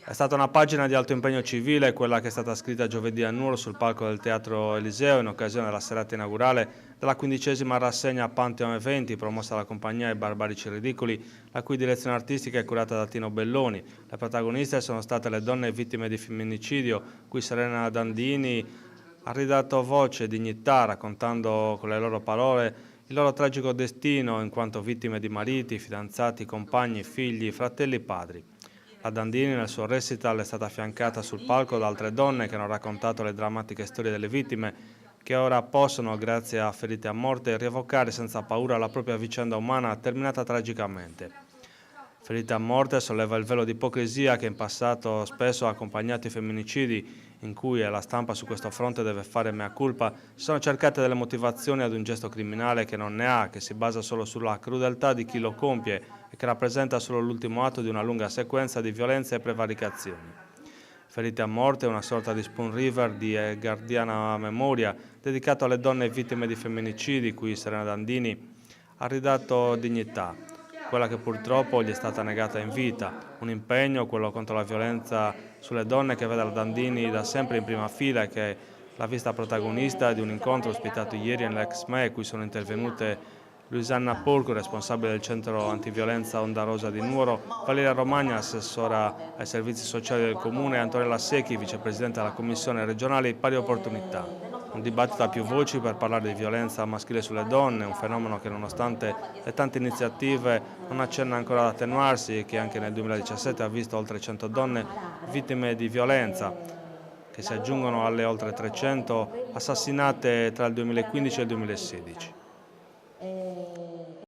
È stata una pagina di alto impegno civile quella che è stata scritta giovedì a Nuoro sul palco del Teatro Eliseo in occasione della serata inaugurale della 15ª rassegna Pantheon Eventi promossa dalla compagnia I Barbarici Ridicoli, la cui direzione artistica è curata da Tino Belloni. Le protagoniste sono state le donne vittime di femminicidio, cui Serena Dandini ha ridato voce e dignità raccontando con le loro parole il loro tragico destino in quanto vittime di mariti, fidanzati, compagni, figli, fratelli e padri. La Dandini nel suo recital è stata affiancata sul palco da altre donne che hanno raccontato le drammatiche storie delle vittime che ora possono, grazie a Ferite a morte, rievocare senza paura la propria vicenda umana terminata tragicamente. Ferite a morte solleva il velo di ipocrisia che in passato spesso ha accompagnato i femminicidi, in cui, e la stampa su questo fronte deve fare mea culpa, si sono cercate delle motivazioni ad un gesto criminale che non ne ha, che si basa solo sulla crudeltà di chi lo compie e che rappresenta solo l'ultimo atto di una lunga sequenza di violenze e prevaricazioni. Ferite a morte è una sorta di Spoon River di guardiana memoria dedicato alle donne vittime di femminicidi, cui Serena Dandini ha ridato dignità, quella che purtroppo gli è stata negata in vita, un impegno, quello contro la violenza sulle donne, che vede la Dandini da sempre in prima fila e che l'ha vista protagonista di un incontro ospitato ieri nell'ex ME, cui sono intervenute Luisanna Porco, responsabile del centro antiviolenza Onda Rosa di Nuoro, Valeria Romagna, assessora ai servizi sociali del comune, e Antonella Secchi, vicepresidente della Commissione regionale Pari Opportunità. Un dibattito a più voci per parlare di violenza maschile sulle donne, un fenomeno che nonostante le tante iniziative non accenna ancora ad attenuarsi e che anche nel 2017 ha visto oltre 100 donne vittime di violenza, che si aggiungono alle oltre 300 assassinate tra il 2015 e il 2016.